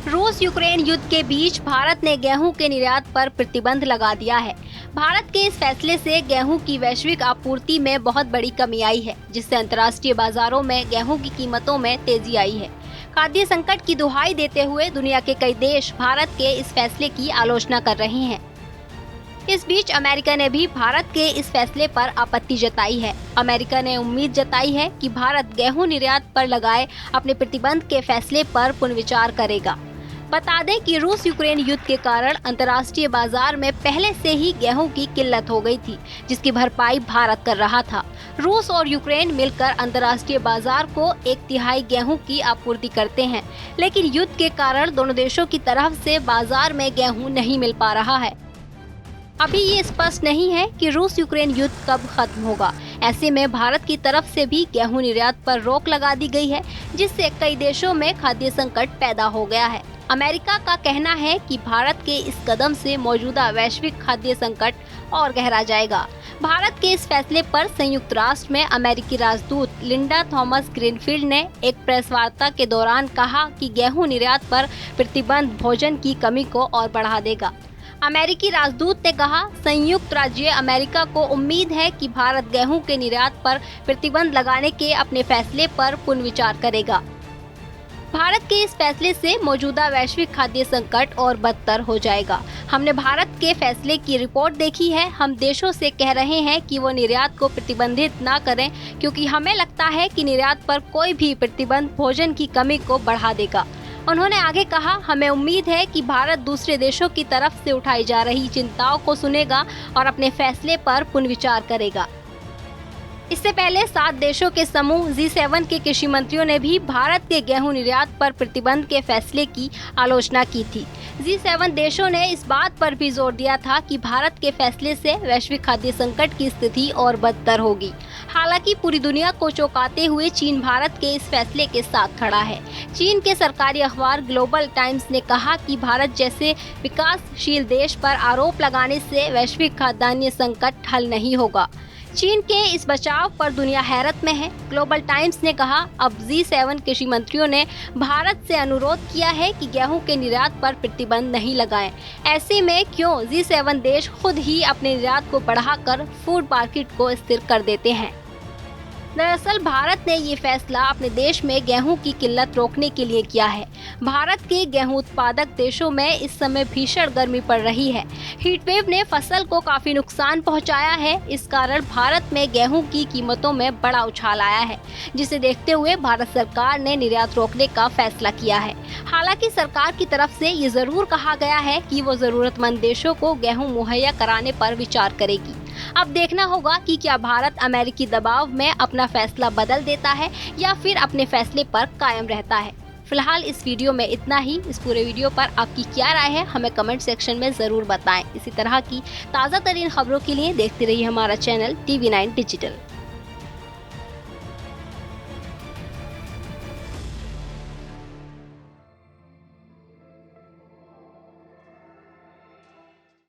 रूस यूक्रेन युद्ध के बीच भारत ने गेहूं के निर्यात पर प्रतिबंध लगा दिया है। भारत के इस फैसले से गेहूं की वैश्विक आपूर्ति में बहुत बड़ी कमी आई है, जिससे अंतर्राष्ट्रीय बाजारों में गेहूं की कीमतों में तेजी आई है। खाद्य संकट की दुहाई देते हुए दुनिया के कई देश भारत के इस फैसले की आलोचना कर रहे हैं। इस बीच अमेरिका ने भी भारत के इस फैसले पर आपत्ति जताई है। अमेरिका ने उम्मीद जताई है कि भारत गेहूं निर्यात पर लगाए अपने प्रतिबंध के फैसले पर पुनर्विचार करेगा। बता दें कि रूस यूक्रेन युद्ध के कारण अंतर्राष्ट्रीय बाजार में पहले से ही गेहूं की किल्लत हो गई थी, जिसकी भरपाई भारत कर रहा था। रूस और यूक्रेन मिलकर अंतर्राष्ट्रीय बाजार को 1/3 गेहूं की आपूर्ति करते हैं, लेकिन युद्ध के कारण दोनों देशों की तरफ से बाजार में गेहूं नहीं मिल पा रहा है। अभी ये स्पष्ट नहीं है कि रूस यूक्रेन युद्ध कब खत्म होगा। ऐसे में भारत की तरफ से भी गेहूं निर्यात पर रोक लगा दी गई है, जिससे कई देशों में खाद्य संकट पैदा हो गया है। अमेरिका का कहना है कि भारत के इस कदम से मौजूदा वैश्विक खाद्य संकट और गहरा जाएगा। भारत के इस फैसले पर संयुक्त राष्ट्र में अमेरिकी राजदूत लिंडा थॉमस ग्रीनफील्ड ने एक प्रेस वार्ता के दौरान कहा कि गेहूं निर्यात पर प्रतिबंध भोजन की कमी को और बढ़ा देगा। अमेरिकी राजदूत ने कहा, संयुक्त राज्य अमेरिका को उम्मीद है कि भारत गेहूं के निर्यात पर प्रतिबंध लगाने के अपने फैसले पर पुनर्विचार करेगा। भारत के इस फैसले से मौजूदा वैश्विक खाद्य संकट और बदतर हो जाएगा। हमने भारत के फैसले की रिपोर्ट देखी है। हम देशों से कह रहे हैं कि वो निर्यात को प्रतिबंधित न करें, क्योंकि हमें लगता है कि निर्यात पर कोई भी प्रतिबंध भोजन की कमी को बढ़ा देगा। उन्होंने आगे कहा, हमें उम्मीद है कि भारत दूसरे देशों की तरफ से उठाई जा रही चिंताओं को सुनेगा और अपने फैसले पर पुनर्विचार करेगा। इससे पहले 7 देशों के समूह G7 के कृषि मंत्रियों ने भी भारत के गेहूं निर्यात पर प्रतिबंध के फैसले की आलोचना की थी। G7 देशों ने इस बात पर भी जोर दिया था कि भारत के फैसले से वैश्विक खाद्य संकट की स्थिति और बदतर होगी। हालांकि पूरी दुनिया को चौंकाते हुए चीन भारत के इस फैसले के साथ खड़ा है। चीन के सरकारी अखबार ग्लोबल टाइम्स ने कहा कि भारत जैसे विकासशील देश पर आरोप लगाने से वैश्विक खाद्यान्न संकट हल नहीं होगा। चीन के इस बचाव पर दुनिया हैरत में है। ग्लोबल टाइम्स ने कहा, अब G7 कृषि मंत्रियों ने भारत से अनुरोध किया है कि गेहूं के निर्यात पर प्रतिबंध नहीं लगाएं। ऐसे में क्यों G7 देश खुद ही अपने निर्यात को बढ़ाकर फूड मार्केट को स्थिर कर देते हैं। दरअसल भारत ने ये फैसला अपने देश में गेहूं की किल्लत रोकने के लिए किया है। भारत के गेहूं उत्पादक देशों में इस समय भीषण गर्मी पड़ रही है। हीटवेव ने फसल को काफी नुकसान पहुंचाया है। इस कारण भारत में गेहूं की कीमतों में बड़ा उछाल आया है, जिसे देखते हुए भारत सरकार ने निर्यात रोकने का फैसला किया है। हालांकि सरकार की तरफ से ये जरूर कहा गया है कि वो जरूरतमंद देशों को गेहूं मुहैया कराने पर विचार करेगी। अब देखना होगा कि क्या भारत अमेरिकी दबाव में अपना फैसला बदल देता है या फिर अपने फैसले पर कायम रहता है। फिलहाल इस वीडियो में इतना ही। इस पूरे वीडियो पर आपकी क्या राय है, हमें कमेंट सेक्शन में जरूर बताएं। इसी तरह की ताज़ा तरीन खबरों के लिए देखते रहिए हमारा चैनल TV9 डिजिटल।